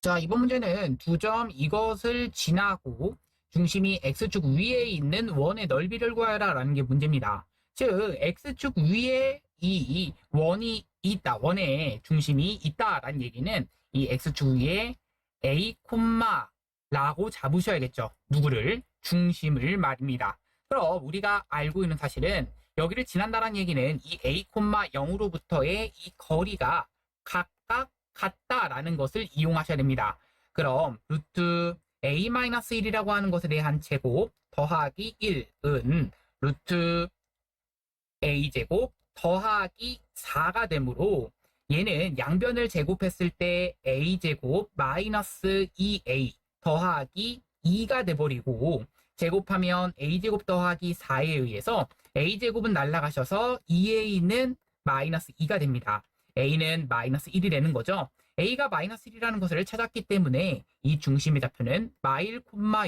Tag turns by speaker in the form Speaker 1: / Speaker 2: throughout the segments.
Speaker 1: 자, 이번 문제는 두 점 이것을 지나고 중심이 x축 위에 있는 원의 넓이를 구하여라 라는 게 문제입니다. 즉, x축 위에 이 원이 있다, 원의 중심이 있다라는 얘기는 이 x축 위에 a, 라고 잡으셔야겠죠. 누구를? 중심을 말입니다. 그럼 우리가 알고 있는 사실은 여기를 지난다는 얘기는 이 a, 0으로부터의 이 거리가 각각 같다라는 것을 이용하셔야 됩니다. 그럼 루트 a-1이라고 하는 것에 대한 제곱 더하기 1은 루트 a제곱 더하기 4가 되므로 얘는 양변을 제곱했을 때 a제곱 마이너스 2a 더하기 2가 돼버리고 제곱하면 a제곱 더하기 4에 의해서 a제곱은 날라가셔서 2a는 마이너스 2가 됩니다. a는 마이너스 1이 되는 거죠. a가 마이너스 1이라는 것을 찾았기 때문에 이 중심의 좌표는 마일,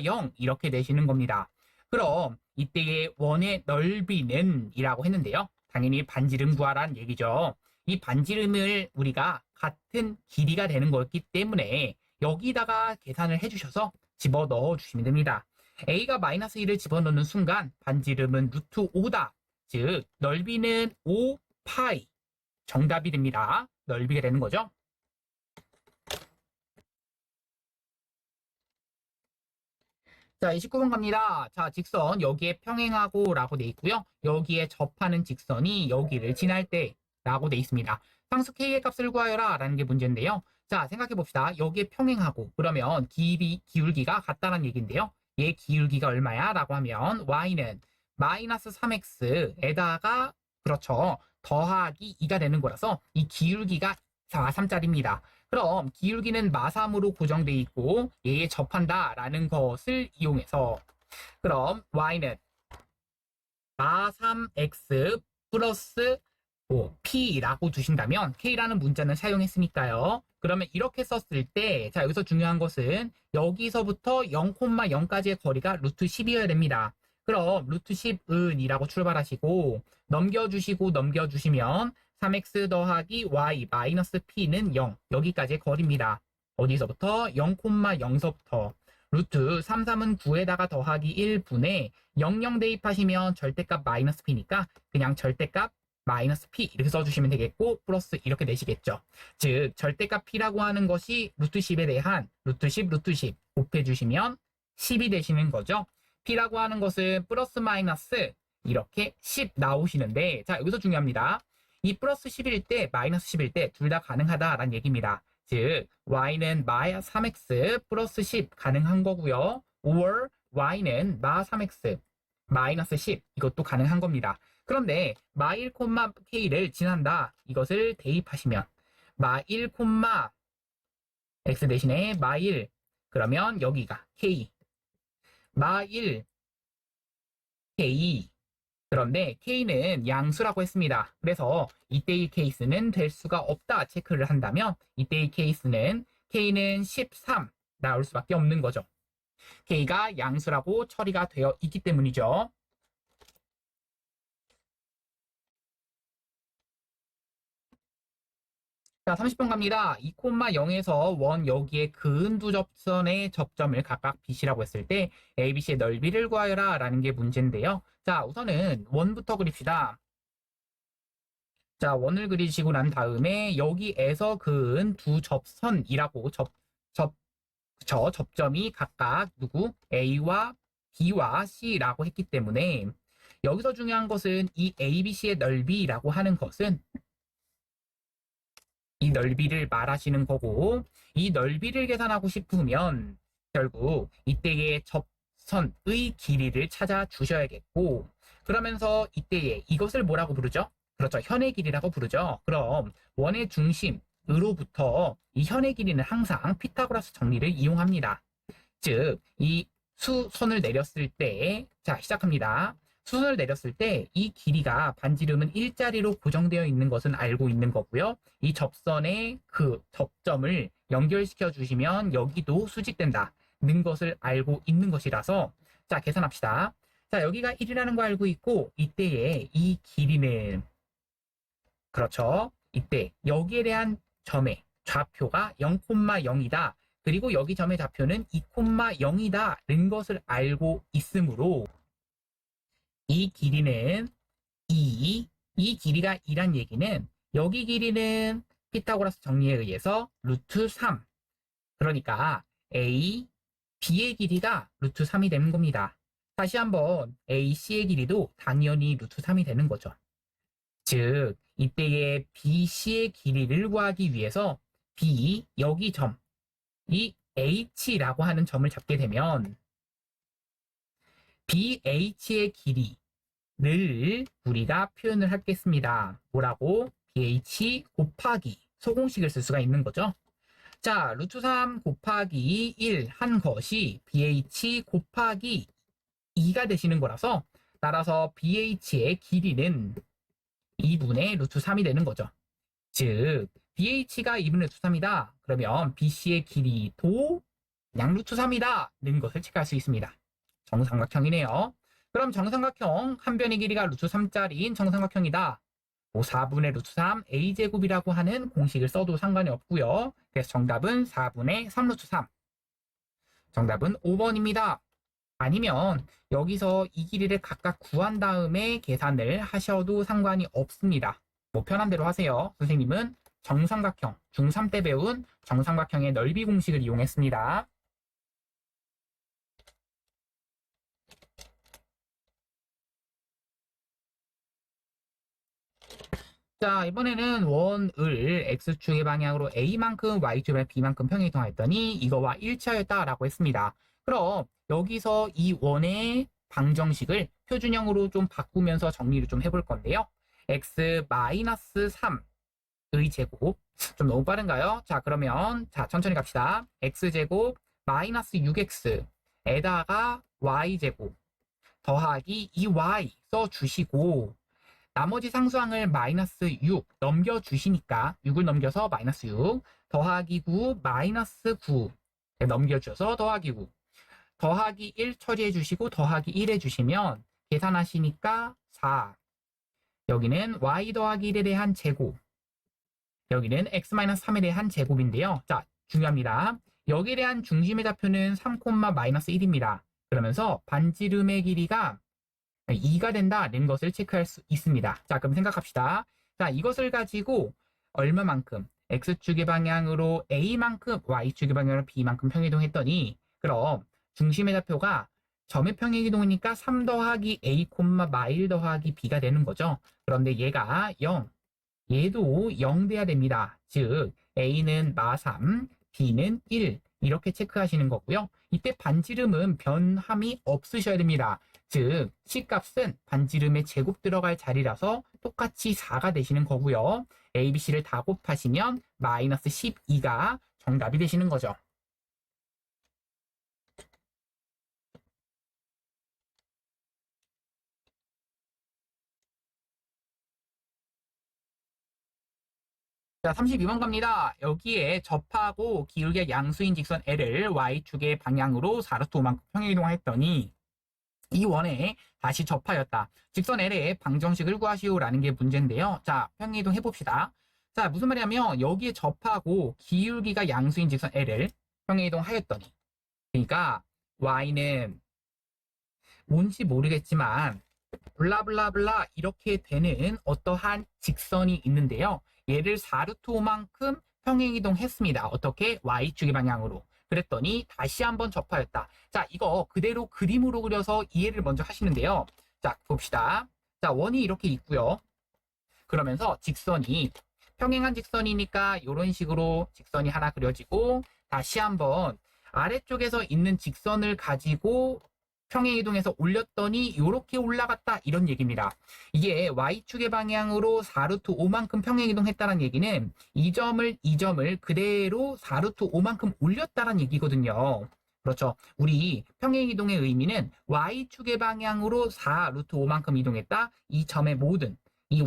Speaker 1: 0 이렇게 되시는 겁니다. 그럼 이때의 원의 넓이는 이라고 했는데요. 당연히 반지름 구하라는 얘기죠. 이 반지름을 우리가 같은 길이가 되는 거였기 때문에 여기다가 계산을 해주셔서 집어넣어 주시면 됩니다. a가 마이너스 1을 집어넣는 순간 반지름은 루트 5다. 즉 넓이는 5파이. 정답이 됩니다. 넓이가 되는 거죠. 자, 29번 갑니다. 자, 직선 여기에 평행하고 라고 돼 있고요. 여기에 접하는 직선이 여기를 지날 때 라고 돼 있습니다. 상수 k의 값을 구하여라 라는 게 문제인데요. 자, 생각해 봅시다. 여기에 평행하고 그러면 기울기가 같다는 얘기인데요. 얘 기울기가 얼마야? 라고 하면 y는 마이너스 3x에다가 그렇죠. 더하기 2가 되는 거라서 이 기울기가 4, 3짜리입니다. 그럼 기울기는 마3으로 고정되어 있고 얘에 접한다라는 것을 이용해서 그럼 y는 마3x 플러스 p라고 두신다면 k라는 문자는 사용했으니까요. 그러면 이렇게 썼을 때 자 여기서 중요한 것은 여기서부터 0,0까지의 거리가 루트 10이어야 됩니다. 그럼 루트 10은 이라고 출발하시고 넘겨주시면 3x 더하기 y 마이너스 p는 0 여기까지의 거리입니다. 어디서부터? 0,0서부터 루트 33은 9에다가 더하기 1분의 00 대입하시면 절대값 마이너스 p니까 그냥 절대값 마이너스 p 이렇게 써주시면 되겠고 플러스 이렇게 되시겠죠. 즉 절대값 p라고 하는 것이 루트 10에 대한 루트 10 곱해주시면 10이 되시는 거죠. p라고 하는 것은 플러스 마이너스 이렇게 10 나오시는데 자 여기서 중요합니다. 이 플러스 10일 때 마이너스 10일 때 둘 다 가능하다라는 얘기입니다. 즉 y는 마 3x 플러스 10 가능한 거고요. or y는 마 3x 마이너스 10 이것도 가능한 겁니다. 그런데 마 1, k를 지난다 이것을 대입하시면 마 1, x 대신에 마 1 그러면 여기가 k 마 1 k 그런데 k는 양수라고 했습니다. 그래서 이때의 케이스는 될 수가 없다 체크를 한다면 이때의 케이스는 k는 13 나올 수밖에 없는 거죠. k가 양수라고 처리가 되어 있기 때문이죠. 자, 30번 갑니다. 2,0에서 원 여기에 그은 두 접선의 접점을 각각 BC라고 했을 때 ABC의 넓이를 구하여라 라는 게 문제인데요. 자, 우선은 원부터 그립시다. 자, 원을 그리시고 난 다음에 여기에서 그은 두 접선이라고 접점이 각각 누구? A와 B와 C라고 했기 때문에 여기서 중요한 것은 이 ABC의 넓이라고 하는 것은 이 넓이를 말하시는 거고 이 넓이를 계산하고 싶으면 결국 이때의 접선의 길이를 찾아 주셔야겠고 그러면서 이때에 이것을 뭐라고 부르죠? 그렇죠. 현의 길이라고 부르죠. 그럼 원의 중심으로부터 이 현의 길이는 항상 피타고라스 정리를 이용합니다. 즉 이 수선을 내렸을 때 자 시작합니다. 수선을 내렸을 때 이 길이가 반지름은 일자리로 고정되어 있는 것은 알고 있는 거고요. 이 접선의 그 접점을 연결시켜 주시면 여기도 수직된다는 것을 알고 있는 것이라서 자 계산합시다. 자 여기가 1이라는 거 알고 있고 이때의 이 길이는 그렇죠. 이때 여기에 대한 점의 좌표가 0,0이다. 그리고 여기 점의 좌표는 2,0이다는 것을 알고 있으므로 이 길이는 2, 이 길이가 2란 얘기는 여기 길이는 피타고라스 정리에 의해서 루트 3. 그러니까 A, B의 길이가 루트 3이 되는 겁니다. 다시 한번 A, C의 길이도 당연히 루트 3이 되는 거죠. 즉, 이때의 B, C의 길이를 구하기 위해서 B, 여기 점, 이 H라고 하는 점을 잡게 되면 BH의 길이를 우리가 표현을 하겠습니다. 뭐라고? BH 곱하기 소공식을 쓸 수가 있는 거죠. 자, 루트 3 곱하기 1 한 것이 BH 곱하기 2가 되시는 거라서 따라서 BH의 길이는 2분의 루트 3이 되는 거죠. 즉, BH가 2분의 루트 3이다. 그러면 BC의 길이도 양 루트 3이다. 는 것을 체크할 수 있습니다. 정삼각형이네요. 그럼 정삼각형 한 변의 길이가 루트 3짜리인 정삼각형이다. 4분의 루트 3 a제곱이라고 하는 공식을 써도 상관이 없고요. 그래서 정답은 4분의 3 루트 3. 정답은 5번입니다. 아니면 여기서 이 길이를 각각 구한 다음에 계산을 하셔도 상관이 없습니다. 뭐 편한 대로 하세요. 선생님은 정삼각형, 중3 때 배운 정삼각형의 넓이 공식을 이용했습니다. 자, 이번에는 원을 x축의 방향으로 a만큼 y축에 b만큼 평행이동했더니 이거와 일치하였다라고 했습니다. 그럼 여기서 이 원의 방정식을 표준형으로 좀 바꾸면서 정리를 좀 해볼 건데요. x-3의 제곱, 좀 너무 빠른가요? 자, 그러면 자 천천히 갑시다. x제곱 마이너스 6x에다가 y제곱 더하기 2y 써주시고 나머지 상수항을 마이너스 6 넘겨주시니까 6을 넘겨서 마이너스 6 더하기 9 마이너스 9 넘겨줘서 더하기 9 더하기 1 처리해 주시고 더하기 1 해주시면 계산하시니까 4 여기는 y 더하기 1에 대한 제곱 여기는 x-3에 대한 제곱인데요. 자, 중요합니다. 여기에 대한 중심의 좌표는 3, 마이너스 1입니다. 그러면서 반지름의 길이가 2가 된다는 것을 체크할 수 있습니다. 자, 그럼 생각합시다. 자, 이것을 가지고 얼마만큼 x축의 방향으로 a만큼 y축의 방향으로 b만큼 평행이동했더니 그럼 중심의 좌표가 점의 평행이동이니까 3 더하기 a, 마일 더하기 b가 되는 거죠. 그런데 얘가 0, 얘도 0 돼야 됩니다. 즉 a는 마3, b는 1 이렇게 체크하시는 거고요. 이때 반지름은 변함이 없으셔야 됩니다. 즉 C값은 반지름의 제곱 들어갈 자리라서 똑같이 4가 되시는 거고요. A, B, C를 다 곱하시면 마이너스 12가 정답이 되시는 거죠. 자, 32번 갑니다. 여기에 접하고 기울기가 양수인 직선 L을 Y축의 방향으로 4루트 5만큼 평행이동했더니 이 원에 다시 접하였다. 직선 L의 방정식을 구하시오라는 게 문제인데요. 자, 평행이동 해봅시다. 자, 무슨 말이냐면 여기에 접하고 기울기가 양수인 직선 L을 평행이동 하였더니 그러니까 Y는 뭔지 모르겠지만 블라블라블라 이렇게 되는 어떠한 직선이 있는데요. 얘를 4루트 5만큼 평행이동 했습니다. 어떻게? Y축의 방향으로. 그랬더니 다시 한번 접하였다. 자, 이거 그대로 그림으로 그려서 이해를 먼저 하시는데요. 자, 봅시다. 자, 원이 이렇게 있고요. 그러면서 직선이 평행한 직선이니까 이런 식으로 직선이 하나 그려지고 다시 한번 아래쪽에서 있는 직선을 가지고 평행이동해서 올렸더니 이렇게 올라갔다 이런 얘기입니다. 이게 Y축의 방향으로 4루트 5만큼 평행이동했다는 얘기는 이 점을 그대로 4루트 5만큼 올렸다는 얘기거든요. 그렇죠. 우리 평행이동의 의미는 Y축의 방향으로 4루트 5만큼 이동했다. 이 점의 모든 이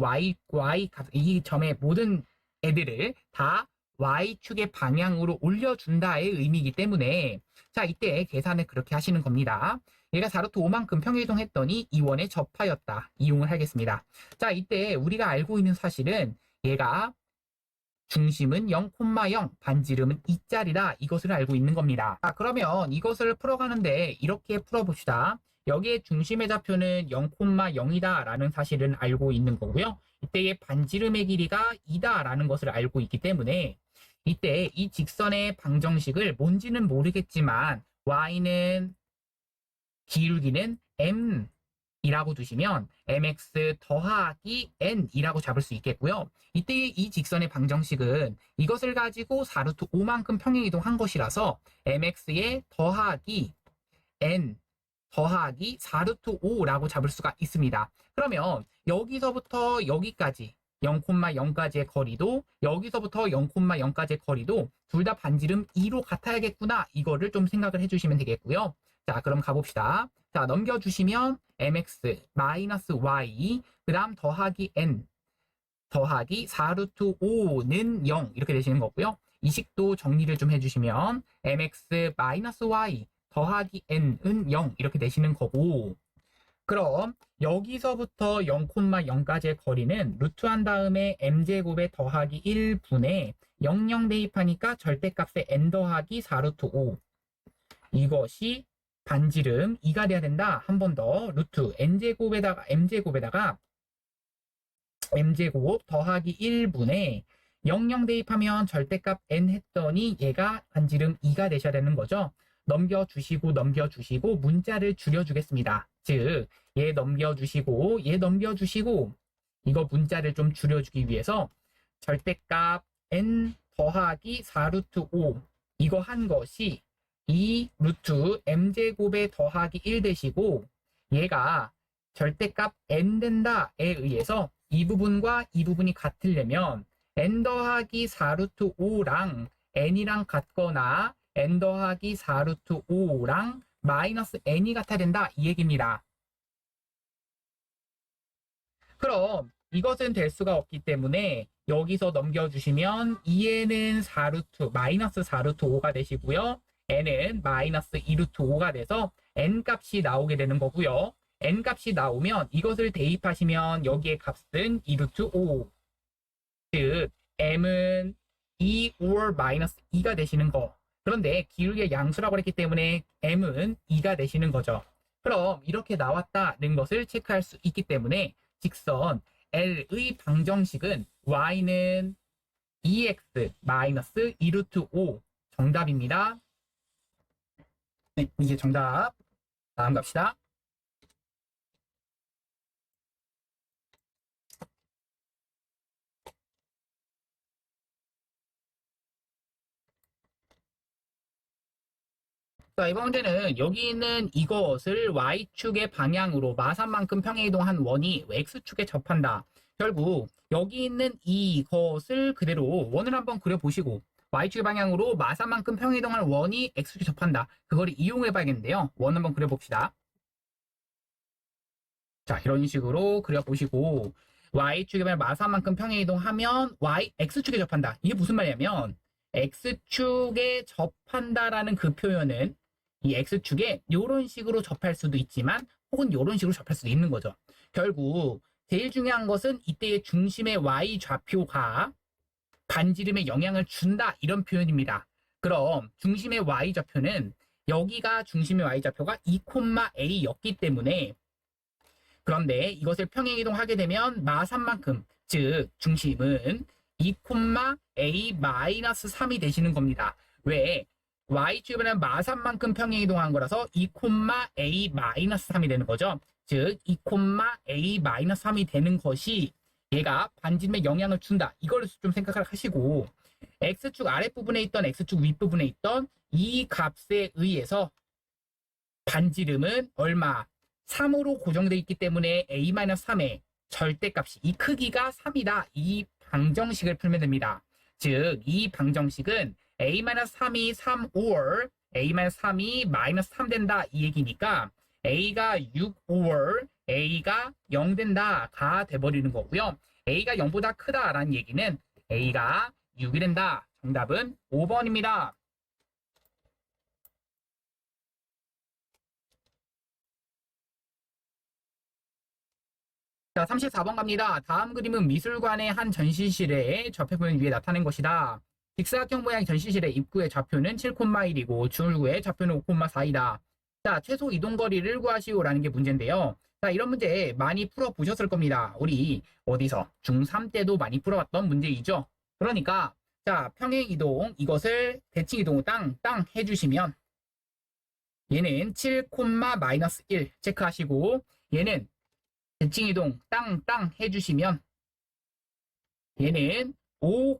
Speaker 1: 점의 모든 애들을 다 Y축의 방향으로 올려준다의 의미이기 때문에 자, 이때 계산을 그렇게 하시는 겁니다. 얘가 4루트 5만큼 평행이동했더니 이 원에 접하였다. 이용을 하겠습니다. 자, 이때 우리가 알고 있는 사실은 얘가 중심은 0,0, 반지름은 2짜리다. 이것을 알고 있는 겁니다. 자, 그러면 이것을 풀어가는데 이렇게 풀어봅시다. 여기에 중심의 좌표는 0,0이다 라는 사실은 알고 있는 거고요. 이때의 반지름의 길이가 2다 라는 것을 알고 있기 때문에 이때 이 직선의 방정식을 뭔지는 모르겠지만 y는 기울기는 m 이라고 두시면 mx 더하기 n이라고 잡을 수 있겠고요. 이때 이 직선의 방정식은 이것을 가지고 4루트 5만큼 평행이동한 것이라서 mx의 더하기 n 더하기 4루트 5라고 잡을 수가 있습니다. 그러면 여기서부터 여기까지 0,0까지의 거리도 여기서부터 0,0까지의 거리도 둘 다 반지름 2로 같아야겠구나. 이거를 좀 생각을 해주시면 되겠고요. 자, 그럼 가봅시다. 자, 넘겨주시면 mx 마이너스 y 그 다음 더하기 n 더하기 4루트 5는 0 이렇게 되시는 거고요. 이 식도 정리를 좀 해주시면 mx 마이너스 y 더하기 n은 0 이렇게 되시는 거고 그럼 여기서부터 0,0까지의 거리는 루트한 다음에 m제곱에 더하기 1분의 00 대입하니까 절대값의 n 더하기 4루트 5 이것이 반지름 2가 돼야 된다. 한 번 더 루트 n제곱에다가 m제곱 더하기 1분의 00 대입하면 절대값 n 했더니 얘가 반지름 2가 되셔야 되는 거죠. 넘겨주시고 문자를 줄여주겠습니다. 즉, 얘 넘겨주시고 이거 문자를 좀 줄여주기 위해서 절대값 n 더하기 4루트 5 이거 한 것이 이 루트 m제곱에 더하기 1 되시고 얘가 절대값 n 된다에 의해서 이 부분과 이 부분이 같으려면 n 더하기 4루트 5랑 n이랑 같거나 n 더하기 4루트 5랑 마이너스 n이 같아야 된다 이 얘기입니다. 그럼 이것은 될 수가 없기 때문에 여기서 넘겨주시면 2n은 4루트 마이너스 4루트 5가 되시고요. n은 마이너스 2루트 5가 돼서 n 값이 나오게 되는 거고요. n 값이 나오면 이것을 대입하시면 여기의 값은 2루트 5. 즉 m은 2 or 마이너스 2가 되시는 거. 그런데 기울기의 양수라고 했기 때문에 m은 2가 되시는 거죠. 그럼 이렇게 나왔다는 것을 체크할 수 있기 때문에 직선 L의 방정식은 y는 2x 마이너스 2루트 5 정답입니다. 네, 이게 정답. 다음 갑시다. 자, 이번 문제는 여기 있는 이것을 y축의 방향으로 마산만큼 평행이동한 원이 x축에 접한다. 결국 여기 있는 이것을 그대로 원을 한번 그려보시고 y축의 방향으로 마산만큼 평행이동한 원이 x축에 접한다. 그걸 이용해 봐야겠는데요. 원 한번 그려봅시다. 자, 이런 식으로 그려보시고 y축의 방향 마산만큼 평행이동하면 x축에 접한다. 이게 무슨 말이냐면 x축에 접한다라는 그 표현은 이 x축에 이런 식으로 접할 수도 있지만 혹은 이런 식으로 접할 수도 있는 거죠. 결국 제일 중요한 것은 이때의 중심의 y 좌표가 반지름에 영향을 준다 이런 표현입니다. 그럼 중심의 y 좌표는 여기가 중심의 y 좌표가 2,a였기 때문에 그런데 이것을 평행이동하게 되면 마산만큼 즉 중심은 2,a-3이 되시는 겁니다. 왜? y축은 마산만큼 평행이동한 거라서 2,a-3이 되는 거죠. 즉 2,a-3이 되는 것이 얘가 반지름에 영향을 준다. 이걸 좀 생각을 하시고 x축 아랫부분에 있던 x축 윗부분에 있던 이 값에 의해서 반지름은 얼마? 3으로 고정되어 있기 때문에 a-3의 절대값이 이 크기가 3이다. 이 방정식을 풀면 됩니다. 즉 이 방정식은 a-3이 3 or a-3이 마이너스 3 된다 이 얘기니까 a가 6 or a가 0 된다가 돼버리는 거고요. a가 0보다 크다라는 얘기는 a가 6이 된다. 정답은 5번입니다. 자, 34번 갑니다. 다음 그림은 미술관의 한 전시실의 좌표표는 위에 나타낸 것이다. 직사각형 모양 전시실의 입구의 좌표는 7,1이고 출구의 좌표는 5,4이다. 자, 최소 이동거리를 구하시오라는 게 문제인데요. 자, 이런 문제 많이 풀어보셨을 겁니다. 우리 어디서? 중3 때도 많이 풀어봤던 문제이죠. 그러니까 자, 평행이동 이것을 대칭이동 땅 해주시면 얘는 7, 마이너스 1 체크하시고 얘는 대칭이동 땅 해주시면 얘는 5,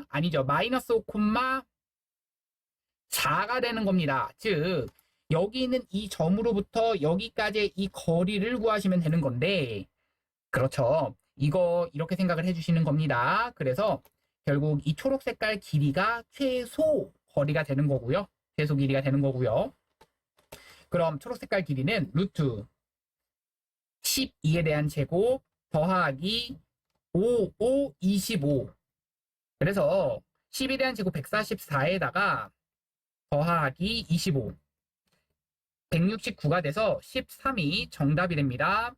Speaker 1: 아니죠. 마이너스 5, 4가 되는 겁니다. 즉 여기 있는 이 점으로부터 여기까지의 이 거리를 구하시면 되는 건데 그렇죠. 이거 이렇게 생각을 해주시는 겁니다. 그래서 결국 이 초록 색깔 길이가 최소 거리가 되는 거고요. 최소 길이가 되는 거고요. 그럼 초록 색깔 길이는 루트 12에 대한 제곱 더하기 5, 25. 그래서 10에 대한 제곱 144에다가 더하기 25. 169가 돼서 13이 정답이 됩니다.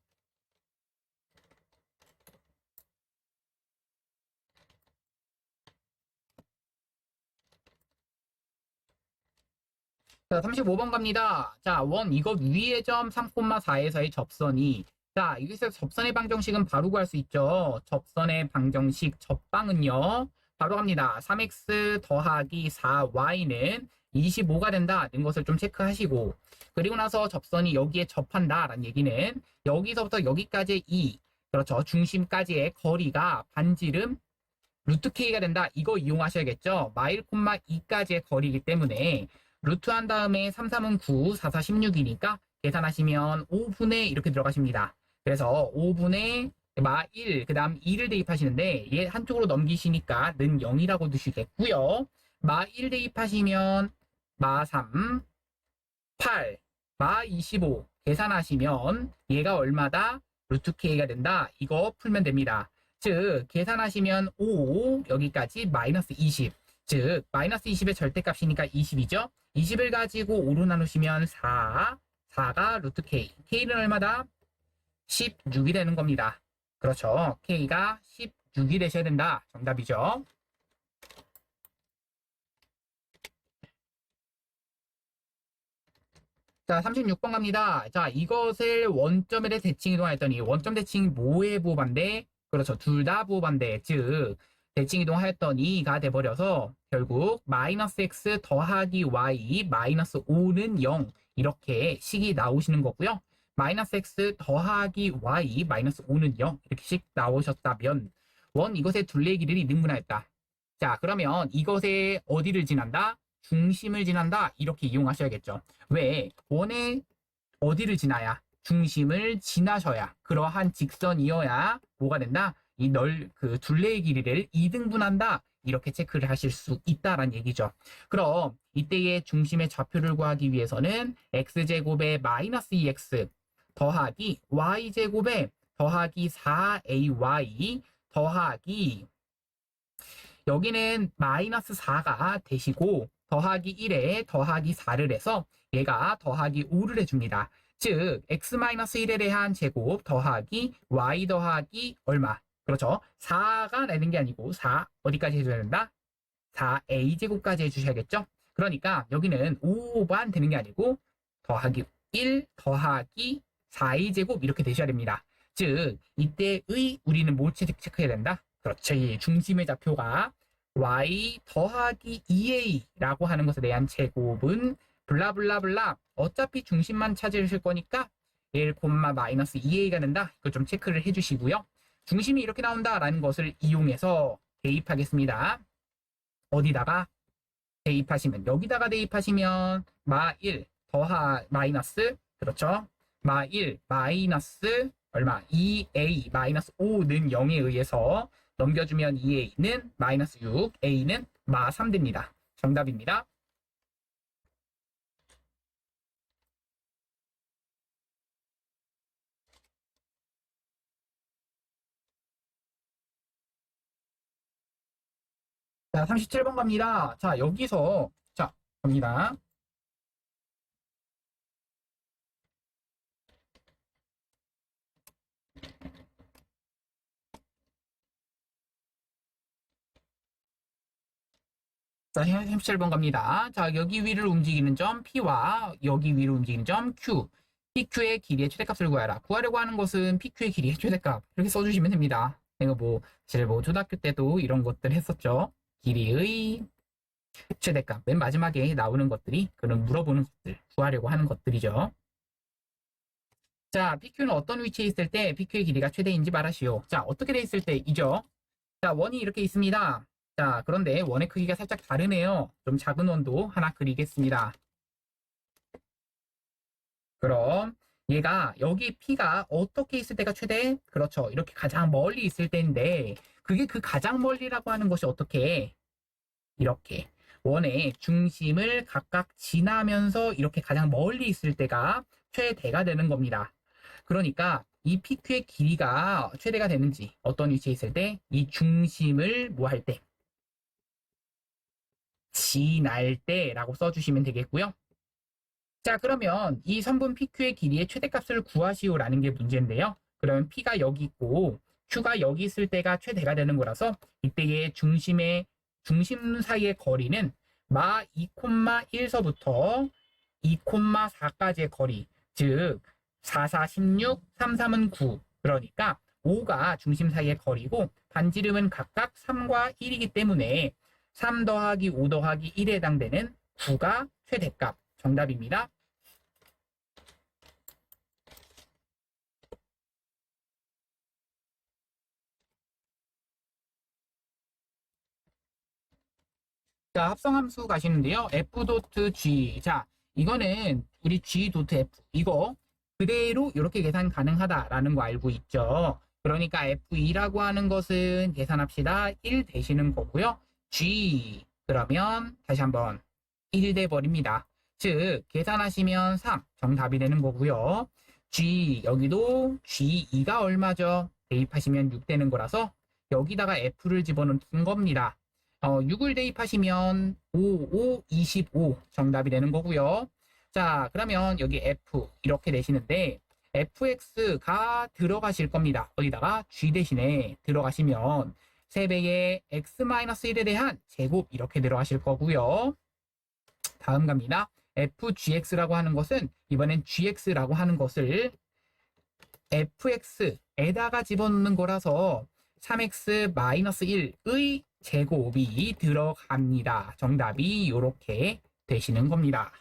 Speaker 1: 자, 35번 갑니다. 자, 이것 위의 점 3,4에서의 접선이 자, 여기서 접선의 방정식은 바로 구할 수 있죠. 접선의 방정식 접방은요. 바로 갑니다. 3x 더하기 4y는 25가 된다는 것을 좀 체크하시고 그리고 나서 접선이 여기에 접한다라는 얘기는 여기서부터 여기까지 그렇죠. 중심까지의 거리가 반지름 루트 k가 된다. 이거 이용하셔야겠죠. 마일 콤마 2까지의 거리이기 때문에 루트 한 다음에 3, 3은 9, 4, 4, 16이니까 계산하시면 5분의 이렇게 들어가십니다. 그래서 5분의 마 1, 그 다음 2를 대입하시는데 얘 한쪽으로 넘기시니까 는 0이라고 두시겠고요. 마 1 대입하시면 마 3, 8, 마 25 계산하시면 얘가 얼마다? 루트 k가 된다. 이거 풀면 됩니다. 즉 계산하시면 5 여기까지 마이너스 20. 즉 마이너스 20의 절대값이니까 20이죠. 20을 가지고 5로 나누시면 4가 루트 k. k는 얼마다? 16이 되는 겁니다. 그렇죠. k가 16이 되셔야 된다. 정답이죠. 자, 36번 갑니다. 자, 이것을 원점에 대해 대칭 이동하였더니 원점 대칭 뭐의 부호반대? 그렇죠. 둘 다 부호반대. 즉 대칭 이동하였더니가 돼버려서 결국 마이너스 x 더하기 y 마이너스 5는 0 이렇게 식이 나오시는 거고요. 마이너스 x 더하기 y 마이너스 5는 0 이렇게씩 나오셨다면 이것의 둘레의 길이를 이등분하였다. 자, 그러면 이것의 어디를 지난다? 중심을 지난다. 이렇게 이용하셔야겠죠. 왜? 원의 어디를 지나야? 중심을 지나셔야 그러한 직선이어야 뭐가 된다? 그 둘레의 길이를 이등분한다. 이렇게 체크를 하실 수 있다라는 얘기죠. 그럼 이때의 중심의 좌표를 구하기 위해서는 x제곱에 마이너스 2x 더하기 y제곱에 더하기 4ay 더하기 여기는 마이너스 4가 되시고 더하기 1에 더하기 4를 해서 얘가 더하기 5를 해줍니다. 즉 x-1에 대한 제곱 더하기 y 더하기 얼마? 그렇죠. 4가 내는 게 아니고 4 어디까지 해줘야 된다? 4a제곱까지 해주셔야겠죠. 그러니까 여기는 5만 되는 게 아니고 더하기 1 더하기 4a제곱 이렇게 되셔야 됩니다. 즉 이때의 우리는 뭘 체크해야 된다? 그렇죠. 이 중심의 좌표가 y 더하기 2a라고 하는 것에 대한 제곱은 블라블라블라 어차피 중심만 찾으실 거니까 1, 마이너스 2a가 된다. 이거 좀 체크를 해주시고요. 중심이 이렇게 나온다라는 것을 이용해서 대입하겠습니다. 어디다가 대입하시면 여기다가 대입하시면 마1 마이너스 그렇죠. 마1 마이너스 얼마 2a 마이너스 5는 0에 의해서 넘겨주면 2a는 마이너스 6 a는 마 3 됩니다. 정답입니다. 자, 37번 갑니다. 자, 여기서 자, 갑니다. 자, 37번 갑니다. 자, 여기 위를 움직이는 점 P와 여기 위를 움직이는 점 Q. PQ의 길이의 최대값을 구하라. 구하려고 하는 것은 PQ의 길이의 최대값. 이렇게 써주시면 됩니다. 이거 뭐, 사실 뭐, 초등학교 때도 이런 것들 했었죠. 길이의 최대값. 맨 마지막에 나오는 것들이, 그런 물어보는 것들, 구하려고 하는 것들이죠. 자, PQ는 어떤 위치에 있을 때 PQ의 길이가 최대인지 말하시오. 자, 어떻게 돼 있을 때이죠? 자, 원이 이렇게 있습니다. 자, 그런데 원의 크기가 살짝 다르네요. 좀 작은 원도 하나 그리겠습니다. 그럼 얘가 여기 P가 어떻게 있을 때가 최대? 그렇죠. 이렇게 가장 멀리 있을 때인데 그게 그 가장 멀리라고 하는 것이 어떻게 이렇게 원의 중심을 각각 지나면서 이렇게 가장 멀리 있을 때가 최대가 되는 겁니다. 그러니까 이 PQ의 길이가 최대가 되는지 어떤 위치에 있을 때 이 중심을 뭐 할 때 지날 때라고 써주시면 되겠고요. 자, 그러면 이 선분 PQ의 길이의 최대값을 구하시오라는 게 문제인데요. 그러면 P가 여기 있고 Q가 여기 있을 때가 최대가 되는 거라서 이때의 중심 사이의 거리는 마 2,1서부터 2,4까지의 거리, 즉 4, 4, 16, 3, 3은 9. 그러니까 5가 중심 사이의 거리고 반지름은 각각 3과 1이기 때문에 3 더하기 5 더하기 1에 해당되는 9가 최대값. 정답입니다. 자, 합성함수 가시는데요. f.g. 자, 이거는 우리 g.f. 이거 그대로 이렇게 계산 가능하다라는 거 알고 있죠. 그러니까 f2라고 하는 것은 계산합시다. 1 되시는 거고요. g 그러면 다시 한번 1 돼 버립니다. 즉 계산하시면 3 정답이 되는 거고요. g 여기도 g2가 얼마죠? 대입하시면 6 되는 거라서 여기다가 f를 집어넣은 겁니다. 6을 대입하시면 5, 5, 25 정답이 되는 거고요. 자, 그러면 여기 f 이렇게 되시는데 fx가 들어가실 겁니다. 어디다가 g 대신에 들어가시면 3배의 x-1에 대한 제곱 이렇게 들어가실 거고요. 다음 갑니다. fgx라고 하는 것은 이번엔 gx라고 하는 것을 fx에다가 집어넣는 거라서 3x-1의 제곱이 들어갑니다. 정답이 이렇게 되시는 겁니다.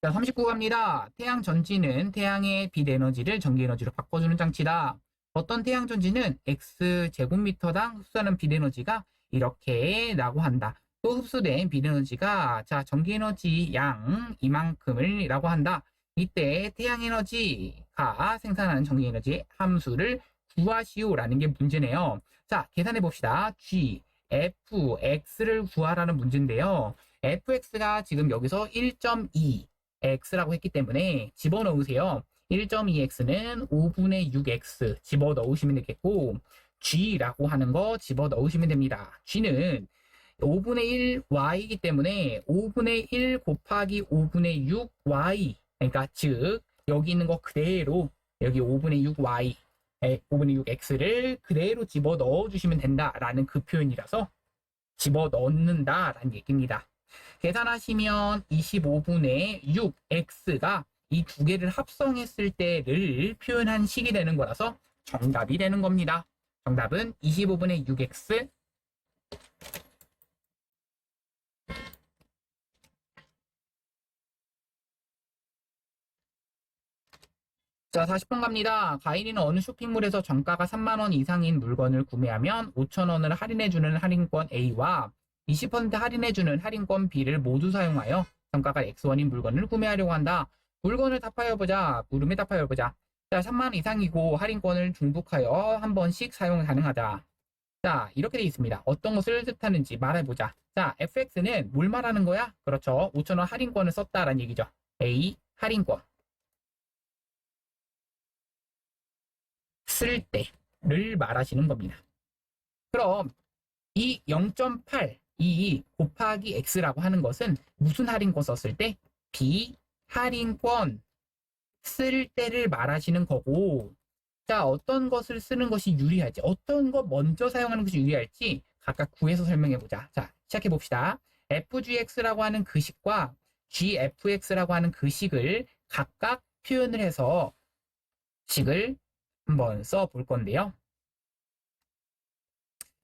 Speaker 1: 자, 39 갑니다. 태양 전지는 태양의 빛 에너지를 전기 에너지로 바꿔주는 장치다. 어떤 태양 전지는 X제곱미터당 흡수하는 빛 에너지가 이렇게 라고 한다. 또 흡수된 빛 에너지가 자, 전기 에너지 양 이만큼을 라고 한다. 이때 태양 에너지가 생산하는 전기 에너지 함수를 구하시오라는 게 문제네요. 자, 계산해 봅시다. G, F, X를 구하라는 문제인데요. fx가 지금 여기서 1.2 x라고 했기 때문에 집어넣으세요. 1.2x는 5분의 6x 집어넣으시면 되겠고 g라고 하는 거 집어넣으시면 됩니다. g는 5분의 1 y이기 때문에 5분의 1 곱하기 5분의 6 y 그러니까 즉 여기 있는 거 그대로 여기 5분의 6 y 5분의 6 x를 그대로 집어넣어 주시면 된다라는 그 표현이라서 집어넣는다라는 얘기입니다. 계산하시면 25분의 6x가 이 두 개를 합성했을 때를 표현한 식이 되는 거라서 정답이 되는 겁니다. 정답은 25분의 6x. 자, 40번 갑니다. 가인이는 어느 쇼핑몰에서 정가가 3만 원 이상인 물건을 구매하면 5천 원을 할인해주는 할인권 A와 20% 할인해주는 할인권 B를 모두 사용하여 정가가 X1인 물건을 구매하려고 한다. 물건을 답하여보자. 물음에 답하여보자. 자, 3만 원 이상이고 할인권을 중복하여 한 번씩 사용 가능하다. 자, 이렇게 되어 있습니다. 어떤 것을 뜻하는지 말해보자. 자, FX는 뭘 말하는 거야? 그렇죠. 5천 원 할인권을 썼다라는 얘기죠. A, 할인권. 쓸 때를 말하시는 겁니다. 그럼 이 0.8, 이 곱하기 x라고 하는 것은 무슨 할인권 썼을 때? B 할인권 쓸 때를 말하시는 거고, 자, 어떤 것을 쓰는 것이 유리할지, 어떤 것 먼저 사용하는 것이 유리할지 각각 구해서 설명해 보자. 자, 시작해 봅시다. FGX라고 하는 그 식과 GFX라고 하는 그 식을 각각 표현을 해서 식을 한번 써 볼 건데요.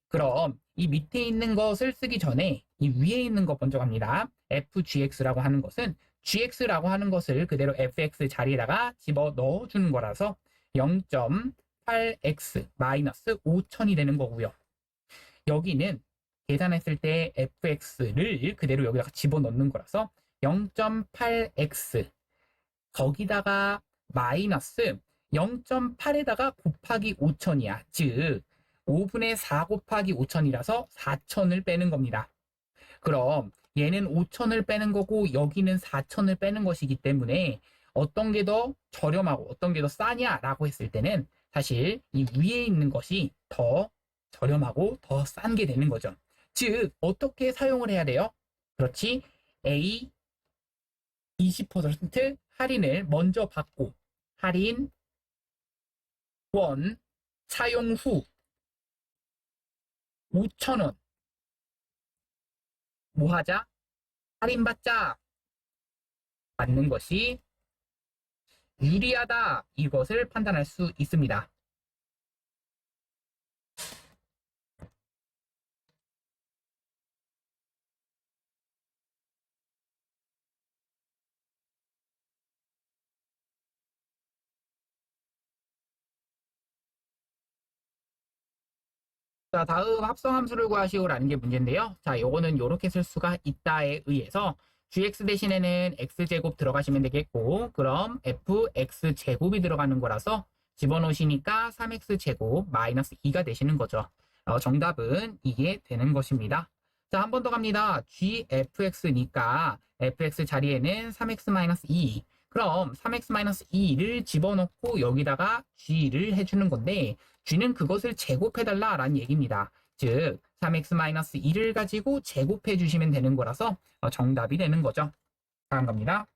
Speaker 1: 그럼 이 밑에 있는 것을 쓰기 전에 이 위에 있는 것 먼저 갑니다. FGX라고 하는 것은 GX라고 하는 것을 그대로 FX 자리에다가 집어 넣어주는 거라서 0.8x 마이너스 5000이 되는 거고요. 여기는 계산했을 때 fx를 그대로 여기다가 집어넣는 거라서 0.8x 거기다가 마이너스 0.8에다가 곱하기 5000이야. 즉 5분의 4 곱하기 5000이라서 4000을 빼는 겁니다. 그럼 얘는 5000을 빼는 거고 여기는 4000을 빼는 것이기 때문에 어떤 게 더 저렴하고 어떤 게 더 싸냐라고 했을 때는 사실 이 위에 있는 것이 더 저렴하고 더 싼 게 되는 거죠. 즉 어떻게 사용을 해야 돼요? 그렇지. A 20% 할인을 먼저 받고 할인 원 사용 후 5,000원 뭐 하자? 할인받자 받는 것이 유리하다 이것을 판단할 수 있습니다. 자, 다음 합성함수를 구하시오라는 게 문제인데요. 자, 요거는 요렇게 쓸 수가 있다에 의해서 gx 대신에는 x제곱 들어가시면 되겠고, 그럼 fx제곱이 들어가는 거라서 집어넣으시니까 3x제곱 마이너스 2가 되시는 거죠. 정답은 이게 되는 것입니다. 자, 한 번 더 갑니다. gfx니까 fx 자리에는 3x-2. 그럼 3x-2를 집어넣고 여기다가 g를 해주는 건데, g는 그것을 제곱해달라라는 얘기입니다. 즉 3x-2를 가지고 제곱해 주시면 되는 거라서 정답이 되는 거죠. 다음 갑니다.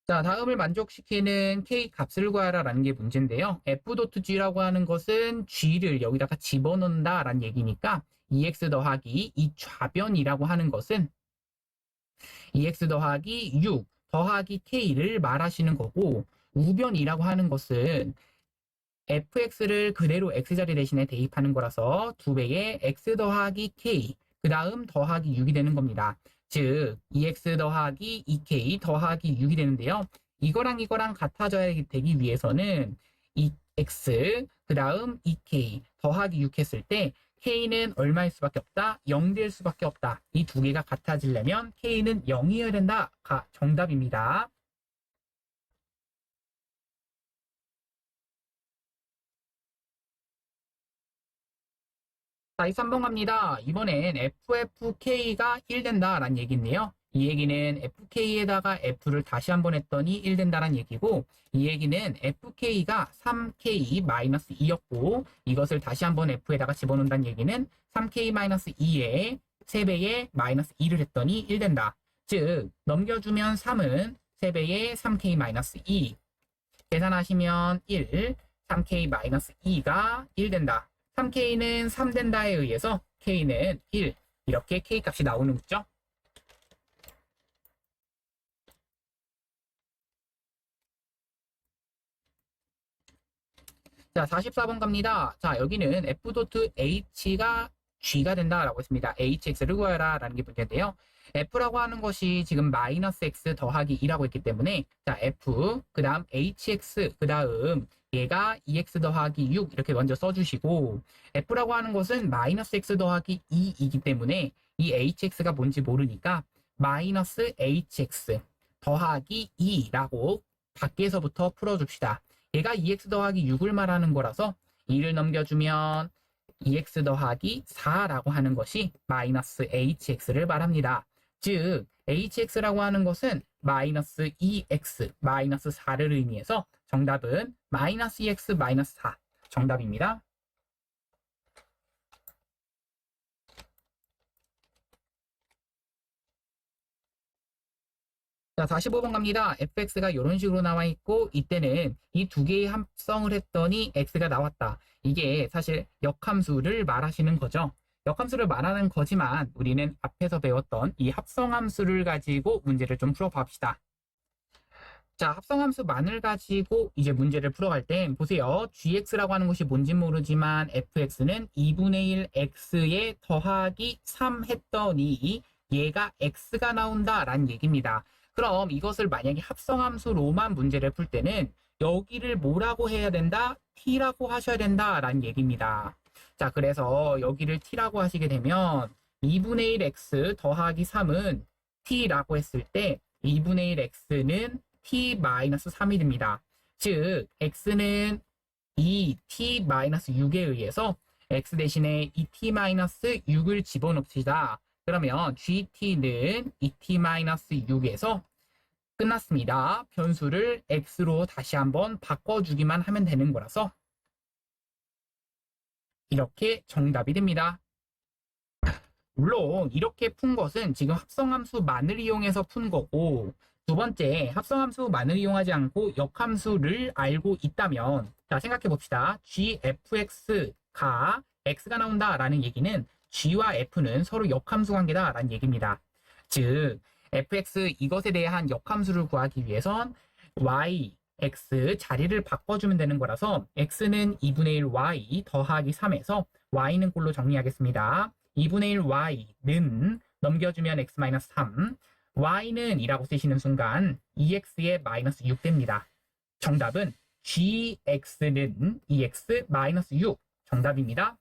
Speaker 1: 자, 다음을 만족시키는 k 값을 구하라라는 게 문제인데요. f.g라고 하는 것은 g를 여기다가 집어넣는다라는 얘기니까 2x 더하기 이 좌변이라고 하는 것은 2x 더하기 6 더하기 k를 말하시는 거고 우변이라고 하는 것은 fx를 그대로 x자리 대신에 대입하는 거라서 2배의 x 더하기 k 그 다음 더하기 6이 되는 겁니다. 즉 2x 더하기 2k 더하기 6이 되는데요. 이거랑 같아져야 되기 위해서는 2x 그 다음 2k 더하기 6 했을 때 k는 얼마일 수밖에 없다? 0 될 수밖에 없다. 이 두 개가 같아지려면 k는 0이어야 된다가 정답입니다. 자, 3번 갑니다. 이번엔 FFK가 1 된다라는 얘기인데요. 이 얘기는 FK에다가 F를 다시 한번 했더니 1 된다라는 얘기고 이 얘기는 FK가 3K-2였고 이것을 다시 한번 F에다가 집어넣는다는 얘기는 3K-2에 3배의 마이너스 2를 했더니 1 된다. 즉 넘겨주면 3은 3배의 3K-2 계산하시면 1, 3K-2가 1 된다. 3K는 3 된다에 의해서 K는 1 이렇게 K 값이 나오는 거죠. 자, 44번 갑니다. 자, 여기는 F.H가 G가 된다라고 했습니다. HX를 구하라 라는 게 문제인데요. F라고 하는 것이 지금 마이너스 X 더하기 2라고 했기 때문에 자, F, 그 다음 HX, 그 다음 얘가 2X 더하기 6 이렇게 먼저 써주시고 F라고 하는 것은 마이너스 X 더하기 2이기 때문에 이 HX가 뭔지 모르니까 마이너스 HX 더하기 2라고 밖에서부터 풀어줍시다. 얘가 2x 더하기 6을 말하는 거라서 2를 넘겨주면 2x 더하기 4라고 하는 것이 마이너스 hx를 말합니다. 즉 hx라고 하는 것은 마이너스 2x 마이너스 4를 의미해서 정답은 마이너스 2x 마이너스 4 정답입니다. 자, 45번 갑니다. fx가 이런 식으로 나와 있고 이때는 이 두 개의 합성을 했더니 x가 나왔다. 이게 사실 역함수를 말하시는 거죠. 역함수를 말하는 거지만 우리는 앞에서 배웠던 이 합성함수를 가지고 문제를 좀 풀어봅시다. 자, 합성함수만을 가지고 이제 문제를 풀어갈 땐 보세요. gx라고 하는 것이 뭔지 모르지만 fx는 2분의 1 x에 더하기 3 했더니 얘가 x가 나온다라는 얘기입니다. 그럼 이것을 만약에 합성함수로만 문제를 풀 때는 여기를 뭐라고 해야 된다? t라고 하셔야 된다라는 얘기입니다. 자, 그래서 여기를 t라고 하시게 되면 2분의 1 x 더하기 3은 t라고 했을 때 2분의 1 x는 t-3이 됩니다. 즉, x는 2t-6에 의해서 x 대신에 2t-6을 집어넣읍시다. 그러면 gt는 2t-6에서 끝났습니다. 변수를 x로 다시 한번 바꿔주기만 하면 되는 거라서 이렇게 정답이 됩니다. 물론 이렇게 푼 것은 지금 합성함수만을 이용해서 푼 거고 두 번째 합성함수만을 이용하지 않고 역함수를 알고 있다면 자 생각해 봅시다. gfx가 x가 나온다라는 얘기는 g와 f는 서로 역함수 관계다 라는 얘기입니다. 즉 fx 이것에 대한 역함수를 구하기 위해선 y, x 자리를 바꿔주면 되는 거라서 x는 2분의 1 y 더하기 3에서 y는 꼴로 정리하겠습니다. 2분의 1 y는 넘겨주면 x-3 y는 이라고 쓰시는 순간 2x에 마이너스 6 됩니다. 정답은 gx는 2x-6 정답입니다.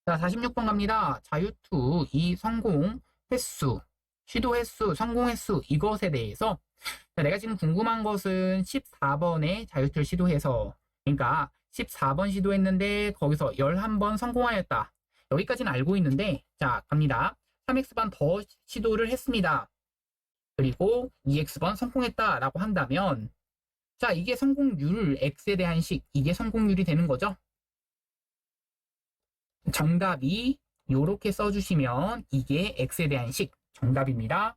Speaker 1: 자, 46번 갑니다. 자유투, 이 성공 횟수, 시도 횟수, 성공 횟수, 이것에 대해서 자, 내가 지금 궁금한 것은 14번에 자유투를 시도해서 그러니까 14번 시도했는데 거기서 11번 성공하였다. 여기까지는 알고 있는데 자, 갑니다. 3x번 더 시도를 했습니다. 그리고 2x번 성공했다라고 한다면 자, 이게 성공률, x에 대한 식, 이게 성공률이 되는 거죠. 정답이 이렇게 써주시면 이게 x에 대한 식 정답입니다.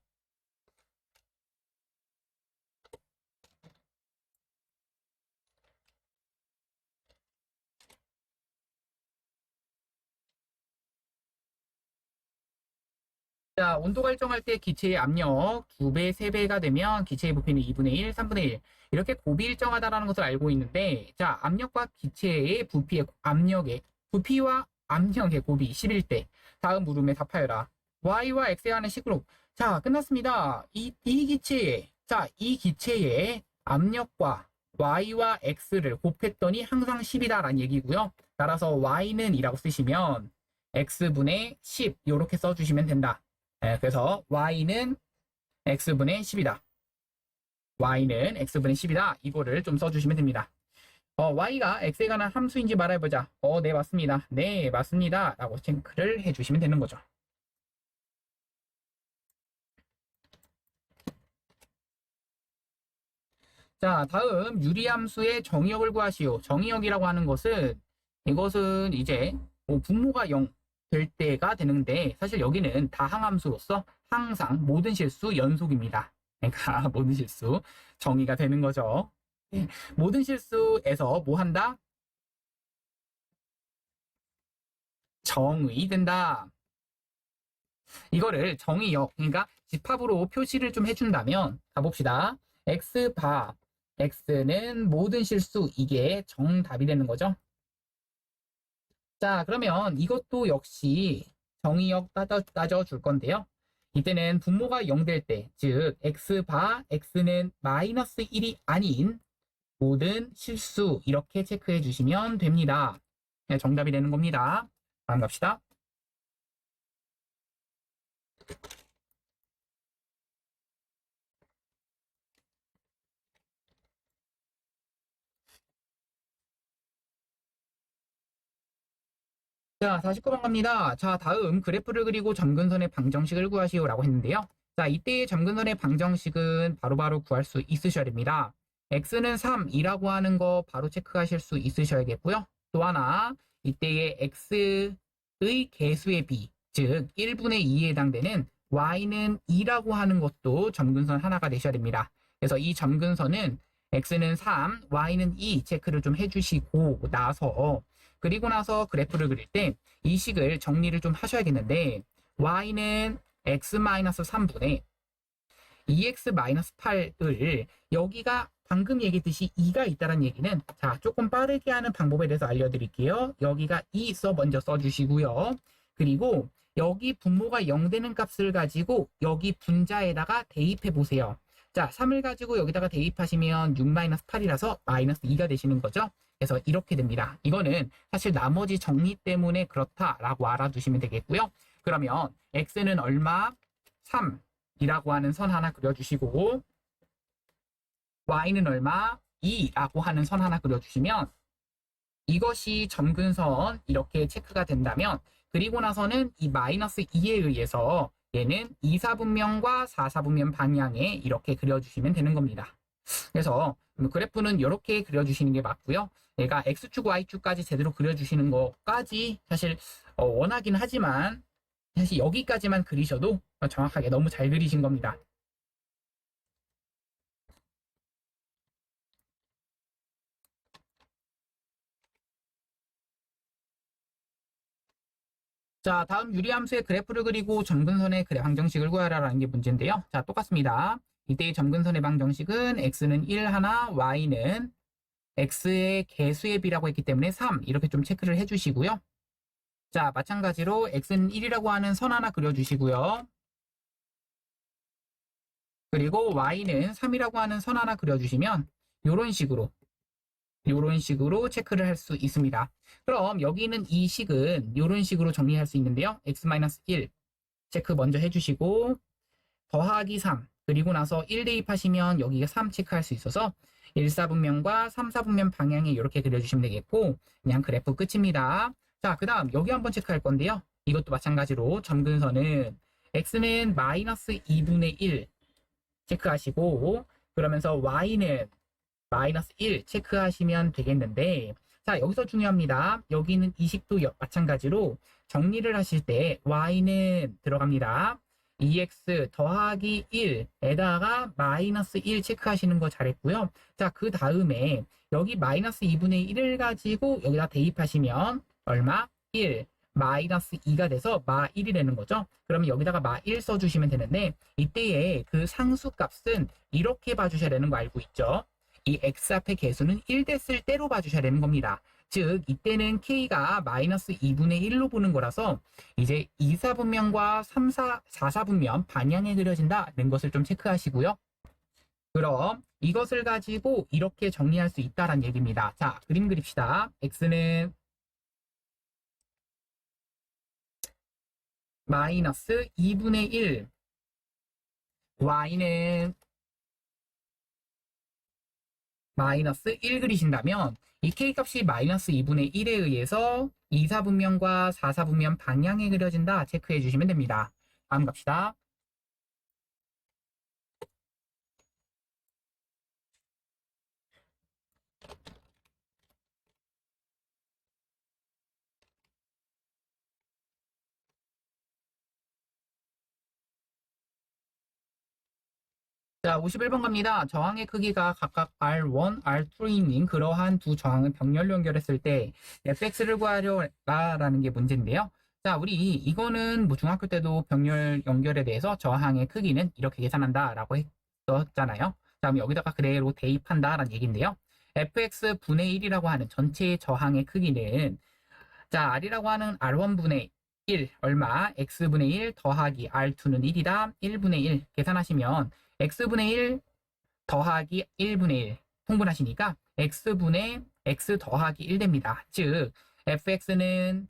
Speaker 1: 자, 온도 결정할 때 기체의 압력 2배, 3배가 되면 기체의 부피는 2분의 1, 3분의 1 이렇게 곱이 일정하다라는 것을 알고 있는데 자, 압력과 기체의 부피의 압력의 부피와 압력의 곱이 11대 다음 물음에 답하여라. y와 x에 하는 식으로 자, 끝났습니다. 이 기체의 이 기체의 압력과 y와 x를 곱했더니 항상 10이다라는 얘기고요. 따라서 y는 이라고 쓰시면 x분의 10 이렇게 써주시면 된다. 그래서 y는 x분의 10이다. y는 x분의 10이다. 이거를 좀 써주시면 됩니다. y가 x에 관한 함수인지 말해보자. 네, 맞습니다. 네, 맞습니다. 라고 체크를 해주시면 되는 거죠. 자, 다음 유리함수의 정의역을 구하시오. 정의역이라고 하는 것은 이것은 이제 분모가 0 될 때가 되는데 사실 여기는 다항함수로서 항상 모든 실수 연속입니다. 그러니까 모든 실수 정의가 되는 거죠. 모든 실수에서 뭐 한다? 정의된다. 이거를 정의역, 그러니까 집합으로 표시를 좀 해준다면 가봅시다. x바, x는 모든 실수, 이게 정답이 되는 거죠. 자, 그러면 이것도 역시 정의역 따져줄 건데요. 이때는 분모가 0 될 때, 즉 x바, x는 마이너스 1이 아닌 모든 실수 이렇게 체크해 주시면 됩니다. 네, 정답이 되는 겁니다. 다음 갑시다. 자, 49번 갑니다. 자, 다음 그래프를 그리고 점근선의 방정식을 구하시오라고 했는데요. 자, 이때의 점근선의 방정식은 바로바로 구할 수 있으셔야 됩니다. x는 3이라고 하는 거 바로 체크하실 수 있으셔야겠고요. 또 하나, 이때의 x의 개수의 비, 즉 1분의 2에 해당되는 y는 2라고 하는 것도 점근선 하나가 되셔야 됩니다. 그래서 이 점근선은 x는 3, y는 2 체크를 좀 해주시고 나서 그리고 나서 그래프를 그릴 때 이 식을 정리를 좀 하셔야겠는데 y는 x-3분의 2x-8을 여기가 방금 얘기했듯이 2가 있다는 얘기는 자 조금 빠르게 하는 방법에 대해서 알려드릴게요. 여기가 2 먼저 써주시고요. 그리고 여기 분모가 0 되는 값을 가지고 여기 분자에다가 대입해 보세요. 자 3을 가지고 여기다가 대입하시면 6-8이라서 마이너스 2가 되시는 거죠. 그래서 이렇게 됩니다. 이거는 사실 나머지 정리 때문에 그렇다라고 알아두시면 되겠고요. 그러면 x는 얼마? 3이라고 하는 선 하나 그려주시고 y는 얼마? 2라고 하는 선 하나 그려주시면 이것이 점근선 이렇게 체크가 된다면 그리고 나서는 이 마이너스 2에 의해서 얘는 2사분면과 4사분면 방향에 이렇게 그려주시면 되는 겁니다. 그래서 그래프는 이렇게 그려주시는 게 맞고요. 얘가 x축, y축까지 제대로 그려주시는 것까지 사실 원하긴 하지만 사실 여기까지만 그리셔도 정확하게 너무 잘 그리신 겁니다. 자, 다음 유리함수의 그래프를 그리고 점근선의 방정식을 구하라는 게 문제인데요. 자, 똑같습니다. 이때의 점근선의 방정식은 x는 1 하나, y는 x의 개수의 비라고 했기 때문에 3 이렇게 좀 체크를 해주시고요. 자, 마찬가지로 x는 1이라고 하는 선 하나 그려주시고요. 그리고 y는 3이라고 하는 선 하나 그려주시면 이런 식으로 체크를 할 수 있습니다. 그럼 여기 있는 이 식은 이런 식으로 정리할 수 있는데요. x-1 체크 먼저 해주시고 더하기 3 그리고 나서 1 대입하시면 여기가 3 체크할 수 있어서 1사분면과 3사분면 방향에 이렇게 그려주시면 되겠고 그냥 그래프 끝입니다. 자, 그 다음 여기 한번 체크할 건데요. 이것도 마찬가지로 점근선은 x는 마이너스 2분의 1 체크하시고 그러면서 y는 마이너스 1 체크하시면 되겠는데 자 여기서 중요합니다. 여기 있는 이 식도 마찬가지로 정리를 하실 때 y는 들어갑니다. 2x 더하기 1에다가 마이너스 1 체크하시는 거 잘했고요. 자, 그 다음에 여기 마이너스 2분의 1을 가지고 여기다 대입하시면 얼마? 1 마이너스 2가 돼서 마 1이 되는 거죠. 그러면 여기다가 마 1 써주시면 되는데 이때의 그 상수값은 이렇게 봐주셔야 되는 거 알고 있죠? 이 x 앞의 개수는 1 됐을 때로 봐주셔야 되는 겁니다. 즉 이때는 k가 마이너스 2분의 1로 보는 거라서 이제 2사분면과 4사분면 방향에 그려진다는 것을 좀 체크하시고요. 그럼 이것을 가지고 이렇게 정리할 수 있다는 얘기입니다. 자, 그림 그립시다. x는 마이너스 2분의 1 y는 마이너스 1 그리신다면 이 k값이 마이너스 2분의 1에 의해서 2사분면과 4사분면 방향에 그려진다 체크해 주시면 됩니다. 다음 갑시다. 자, 51번 갑니다. 저항의 크기가 각각 R1, R2인 그러한 두 저항을 병렬로 연결했을 때 fx를 구하려라는 게 문제인데요. 자, 우리 이거는 뭐 중학교 때도 병렬 연결에 대해서 저항의 크기는 이렇게 계산한다라고 했었잖아요. 자, 그럼 여기다가 그대로 대입한다라는 얘기인데요. fx 분의 1이라고 하는 전체의 저항의 크기는 자, R이라고 하는 R1분의 1 얼마? X분의 1 더하기 R2는 1이다. 1분의 1 계산하시면 X분의 1 더하기 1분의 1 통분하시니까 X분의 X 더하기 1 됩니다. 즉 fx는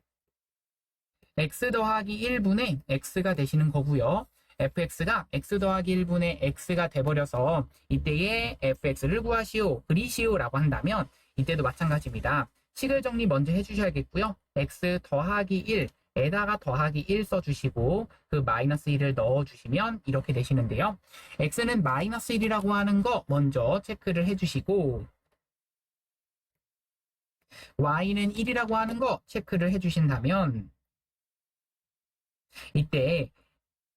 Speaker 1: X 더하기 1분의 X가 되시는 거고요. fx가 X 더하기 1분의 X가 돼버려서 이때의 fx를 구하시오, 그리시오 라고 한다면 이때도 마찬가지입니다. 식을 정리 먼저 해주셔야겠고요. x 더하기 1 에다가 더하기 1 써주시고 그 마이너스 1을 넣어주시면 이렇게 되시는데요. x는 마이너스 1이라고 하는 거 먼저 체크를 해주시고 y는 1이라고 하는 거 체크를 해주신다면 이때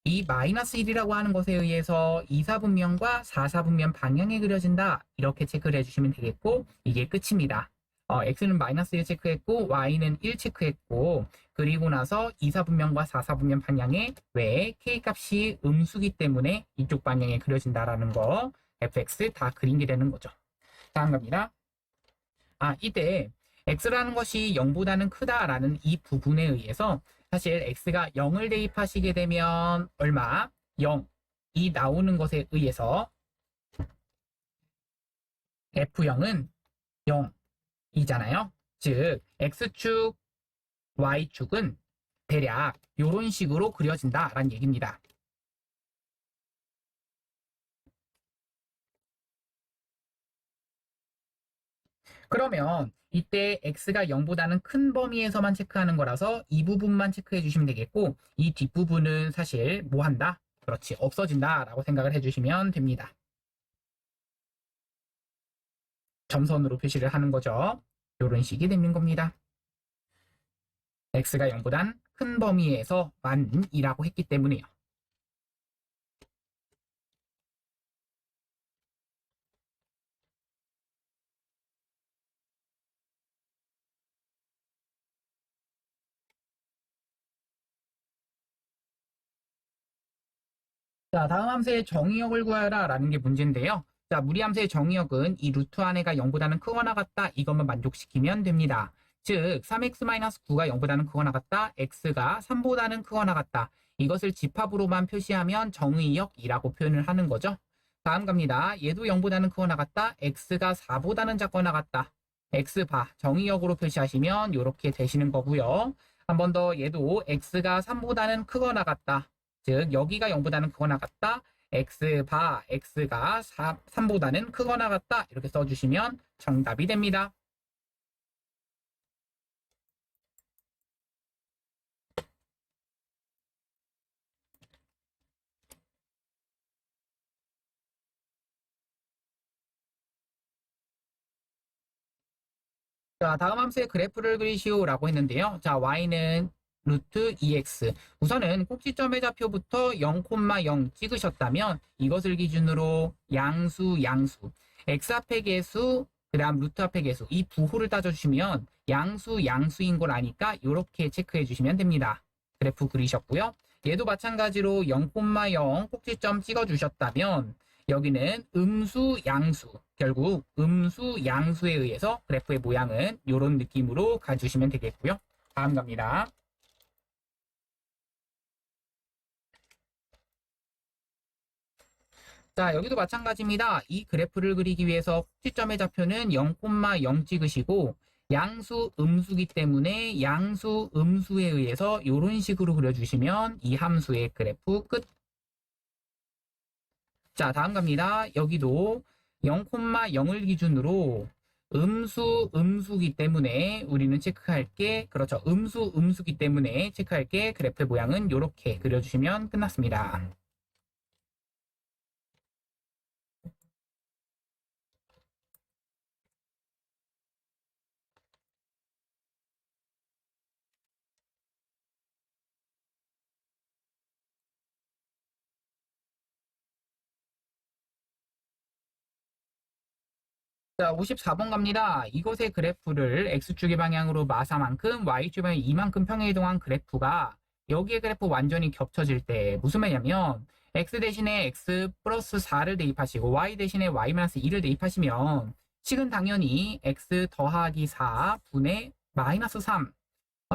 Speaker 1: 이 마이너스 1이라고 하는 것에 의해서 2사분면과 4사분면 방향이 그려진다. 이렇게 체크를 해주시면 되겠고 이게 끝입니다. x는 마이너스 1 체크했고 y는 1 체크했고 그리고 나서 2사분면과 4사분면 방향에 왜 k값이 음수기 때문에 이쪽 방향에 그려진다라는 거 fx 다 그린 게 되는 거죠. 다음 갑니다. 이때 x라는 것이 0보다는 크다라는 이 부분에 의해서 사실 x가 0을 대입하시게 되면 얼마? 0이 나오는 것에 의해서 f0은 0이잖아요. 즉 x축, y축은 대략 이런 식으로 그려진다라는 얘기입니다. 그러면 이때 x가 0보다는 큰 범위에서만 체크하는 거라서 이 부분만 체크해 주시면 되겠고 이 뒷부분은 사실 뭐 한다? 그렇지, 없어진다 라고 생각을 해주시면 됩니다. 점선으로 표시를 하는 거죠. 이런 식이 되는 겁니다. x가 0보단 큰 범위에서만이라고 했기 때문에요. 자, 다음 함수의 정의역을 구하라 라는 게 문제인데요. 자, 무리함수의 정의역은 이 루트 안에가 0보다는 크거나 같다 이것만 만족시키면 됩니다. 즉 3x-9가 0보다는 크거나 같다, x가 3보다는 크거나 같다. 이것을 집합으로만 표시하면 정의역이라고 표현을 하는 거죠. 다음 갑니다. 얘도 0보다는 크거나 같다, x가 4보다는 작거나 같다. x바 정의역으로 표시하시면 이렇게 되시는 거고요. 한 번 더 얘도 x가 3보다는 크거나 같다. 즉 여기가 0보다는 크거나 같다. x바 x가 3보다는 크거나 같다. 이렇게 써주시면 정답이 됩니다. 자, 다음 함수의 그래프를 그리시오라고 했는데요. 자, y는 루트 2x. 우선은 꼭지점의 좌표부터 0,0 찍으셨다면 이것을 기준으로 양수, x 앞의 개수, 그 다음 루트 앞의 개수, 이 부호를 따져주시면 양수인 걸 아니까 이렇게 체크해 주시면 됩니다. 그래프 그리셨고요. 얘도 마찬가지로 0,0 꼭지점 찍어주셨다면 여기는 음수, 양수. 결국 음수, 양수에 의해서 그래프의 모양은 이런 느낌으로 가주시면 되겠고요. 다음 갑니다. 자, 여기도 마찬가지입니다. 이 그래프를 그리기 위해서 꼭지점의 좌표는 0,0 찍으시고 양수, 음수기 때문에 양수, 음수에 의해서 이런 식으로 그려주시면 이 함수의 그래프 끝. 자, 다음 갑니다. 여기도 0,0을 기준으로 음수기 때문에 우리는 체크할 게, 그렇죠. 음수기 때문에 체크할 게 그래프의 모양은 이렇게 그려주시면 끝났습니다. 자, 54번 갑니다. 이것의 그래프를 X축의 방향으로 마사만큼, Y축의 방향 이만큼 평행 이동한 그래프가 여기에 그래프 완전히 겹쳐질 때 무슨 말이냐면 X 대신에 X 플러스 4를 대입하시고 Y 대신에 Y 마이너스 2를 대입하시면 식은 당연히 X 더하기 4 분의 마이너스 3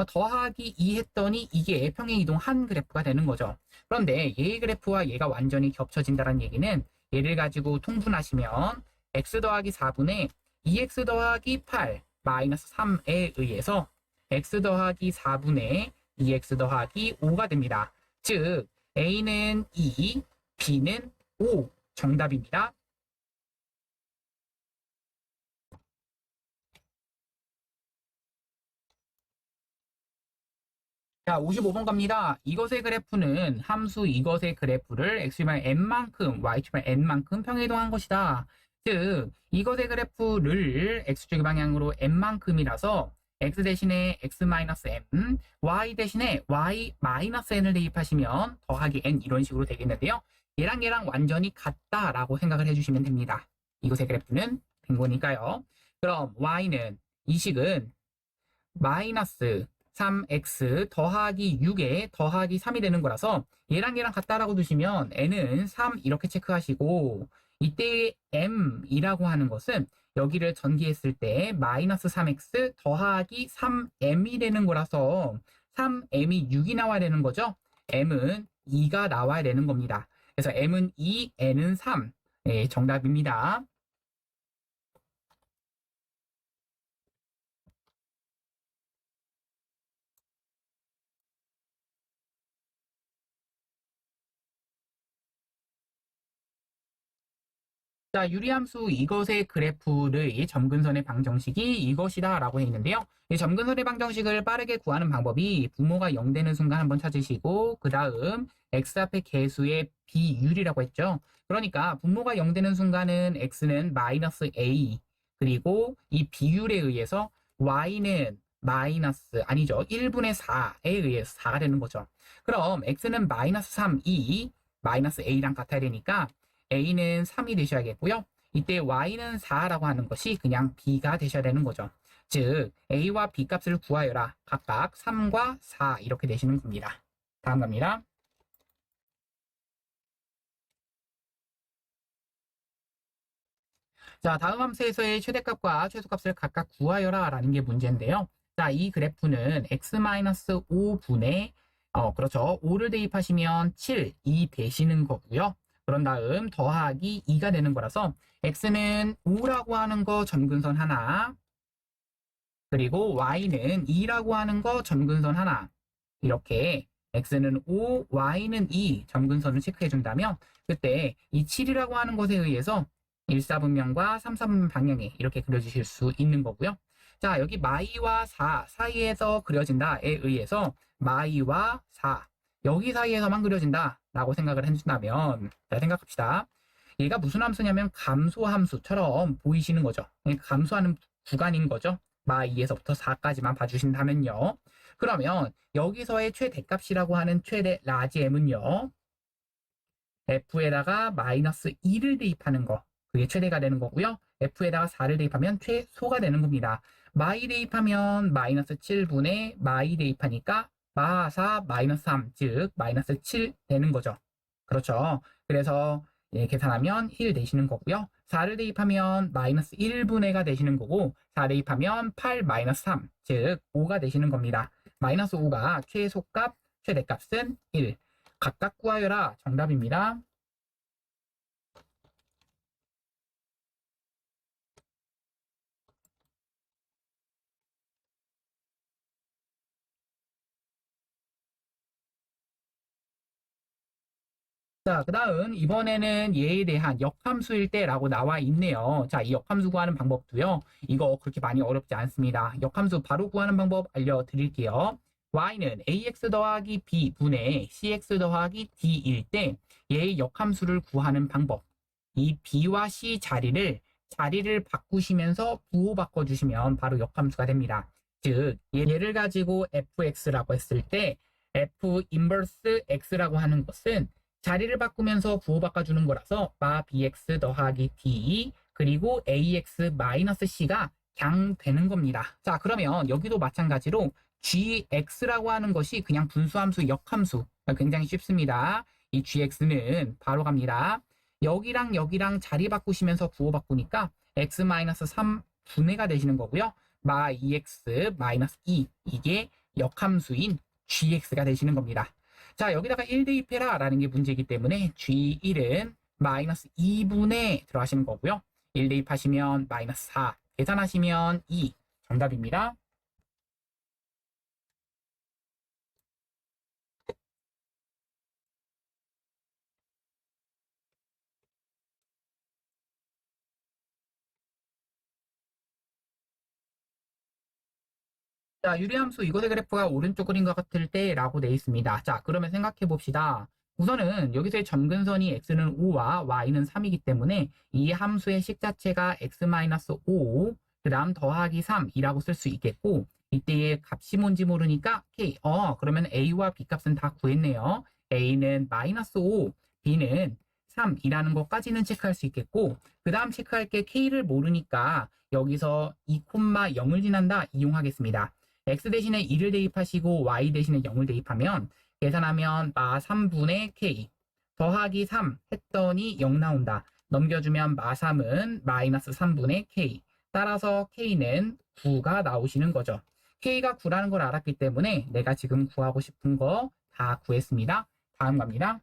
Speaker 1: 더하기 2 했더니 이게 평행 이동한 그래프가 되는 거죠. 그런데 얘의 그래프와 얘가 완전히 겹쳐진다는 얘기는 얘를 가지고 통분하시면 x 더하기 4분의 2x 더하기 8 마이너스 3에 의해서 x 더하기 4분의 2x 더하기 5가 됩니다. 즉 A는 2, B는 5 정답입니다. 자, 55번 갑니다. 이것의 그래프는 함수 이것의 그래프를 x축이면 n만큼, y축이면 n만큼 평행이동한 것이다. 즉, 이것의 그래프를 x축의 방향으로 n만큼이라서 x 대신에 x-m, y 대신에 y-n을 대입하시면 더하기 n 이런 식으로 되겠는데요. 얘랑 완전히 같다라고 생각을 해주시면 됩니다. 이것의 그래프는 된 거니까요. 그럼 y는 이 식은 마이너스 3x 더하기 6에 더하기 3이 되는 거라서 얘랑 같다라고 두시면 n은 3 이렇게 체크하시고 이때 m이라고 하는 것은 여기를 전개했을 때 마이너스 3x 더하기 3m이 되는 거라서 3m이 6이 나와야 되는 거죠. m은 2가 나와야 되는 겁니다. 그래서 m은 2, n은 3. 네, 정답입니다. 자, 유리함수 이것의 그래프의 점근선의 방정식이 이것이다 라고 했는데요. 이 점근선의 방정식을 빠르게 구하는 방법이 분모가 0 되는 순간 한번 찾으시고 그 다음 x 앞에 개수의 비율이라고 했죠. 그러니까 분모가 0 되는 순간은 x는 마이너스 a 그리고 이 비율에 의해서 y는 마이너스 아니죠. 1분의 4에 의해서 4가 되는 거죠. 그럼 x는 마이너스 3, 2 마이너스 a랑 같아야 되니까 a는 3이 되셔야겠고요. 이때 y는 4라고 하는 것이 그냥 b가 되셔야 되는 거죠. 즉 a와 b 값을 구하여라. 각각 3과 4 이렇게 되시는 겁니다. 다음 갑니다. 자, 다음 함수에서의 최대값과 최소값을 각각 구하여라 라는 게 문제인데요. 자, 이 그래프는 x-5분의 그렇죠. 5를 대입하시면 7, 2 되시는 거고요. 그런 다음 더하기 2가 되는 거라서 x는 5라고 하는 거 점근선 하나, 그리고 y는 2라고 하는 거 점근선 하나. 이렇게 x는 5, y는 2 점근선을 체크해 준다면 그때 이 7이라고 하는 것에 의해서 1사분면과 3사분면 방향에 이렇게 그려주실 수 있는 거고요. 자, 여기 마이와 4 사이에서 그려진다에 의해서 마이와 4 여기 사이에서만 그려진다 라고 생각을 해준다면 자, 생각합시다. 얘가 무슨 함수냐면 감소함수처럼 보이시는 거죠. 감소하는 구간인 거죠. 마2에서부터 4까지만 봐주신다면요. 그러면 여기서의 최대값이라고 하는 최대 라지 m은요. f에다가 마이너스 2를 대입하는 거. 그게 최대가 되는 거고요. f에다가 4를 대입하면 최소가 되는 겁니다. 마이 대입하면 마이너스 7분의 마이 대입하니까 마4 마이너스 3, 즉 마이너스 7 되는 거죠. 그렇죠. 그래서 예, 계산하면 1 되시는 거고요. 4를 대입하면 마이너스 1분의가 되시는 거고 4 대입하면 8 마이너스 3, 즉 5가 되시는 겁니다. 마이너스 5가 최소값, 최대값은 1. 각각 구하여라. 정답입니다. 자, 그 다음 이번에는 얘에 대한 역함수일 때라고 나와 있네요. 자, 이 역함수 구하는 방법도요. 이거 그렇게 많이 어렵지 않습니다. 역함수 바로 구하는 방법 알려드릴게요. y는 ax 더하기 b 분의 cx 더하기 d일 때 얘의 역함수를 구하는 방법. 이 b와 c 자리를 바꾸시면서 부호 바꿔주시면 바로 역함수가 됩니다. 즉, 얘를 가지고 fx라고 했을 때 f 인버스 x라고 하는 것은 자리를 바꾸면서 부호 바꿔주는 거라서 마 bx 더하기 d 그리고 ax 마이너스 c가 그냥 되는 겁니다. 자, 그러면 여기도 마찬가지로 gx라고 하는 것이 그냥 분수함수 역함수 굉장히 쉽습니다. 이 gx는 바로 갑니다. 여기랑 자리 바꾸시면서 부호 바꾸니까 x 마이너스 3분의가 되시는 거고요. 마 2x 마이너스 2 이게 역함수인 gx가 되시는 겁니다. 자, 여기다가 1 대입해라 라는 게 문제이기 때문에 G1은 마이너스 2분의 들어가시는 거고요. 1 대입하시면 마이너스 4, 계산하시면 2 정답입니다. 자, 유리함수 이것의 그래프가 오른쪽 그린 것 같을 때 라고 되어 있습니다. 자, 그러면 생각해 봅시다. 우선은 여기서의 점근선이 x는 5와 y는 3이기 때문에 이 함수의 식 자체가 x-5, 그 다음 더하기 3이라고 쓸 수 있겠고, 이때의 값이 뭔지 모르니까 k, 그러면 a와 b 값은 다 구했네요. a는 -5, b는 3이라는 것까지는 체크할 수 있겠고, 그 다음 체크할 게 k를 모르니까 여기서 2,0을 지난다 이용하겠습니다. x 대신에 2를 대입하시고 y 대신에 0을 대입하면 계산하면 마 3분의 k 더하기 3 했더니 0 나온다. 넘겨주면 마 3은 마이너스 3분의 k. 따라서 k는 9가 나오시는 거죠. k가 9라는 걸 알았기 때문에 내가 지금 구하고 싶은 거 다 구했습니다. 다음 갑니다.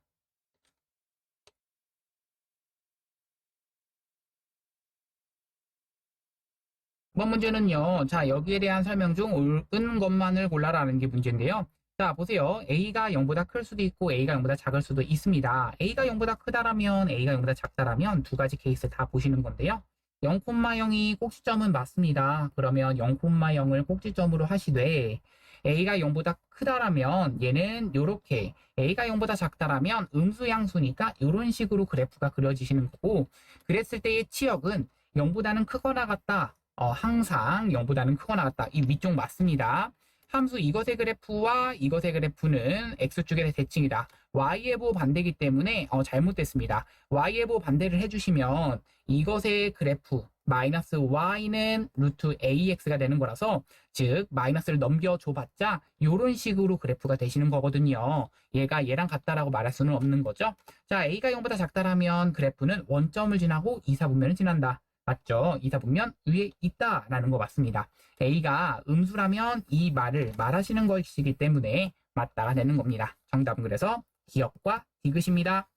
Speaker 1: 이번 문제는요. 자, 여기에 대한 설명 중 옳은 것만을 골라라는 게 문제인데요. 자, 보세요. A가 0보다 클 수도 있고 A가 0보다 작을 수도 있습니다. A가 0보다 크다라면 A가 0보다 작다라면 두 가지 케이스 다 보시는 건데요. 0,0이 꼭지점은 맞습니다. 그러면 0,0을 꼭지점으로 하시되 A가 0보다 크다라면 얘는 이렇게 A가 0보다 작다라면 음수양수니까 이런 식으로 그래프가 그려지시는 거고 그랬을 때의 치역은 0보다는 크거나 같다. 항상 0보다는 크거나 같다. 이 위쪽 맞습니다. 함수 이것의 그래프와 이것의 그래프는 x축의 대칭이다. y예보 반대이기 때문에 잘못됐습니다. y예보 반대를 해주시면 이것의 그래프 마이너스 y는 루트 ax가 되는 거라서 즉 마이너스를 넘겨줘봤자 이런 식으로 그래프가 되시는 거거든요. 얘가 얘랑 같다라고 말할 수는 없는 거죠. 자, a가 0보다 작다라면 그래프는 원점을 지나고 이사분면을 지난다. 맞죠? 이사분면 위에 있다라는 거 맞습니다. A가 음수라면 이 말을 말하시는 것이기 때문에 맞다가 되는 겁니다. 정답은 그래서 기역과 디귿입니다.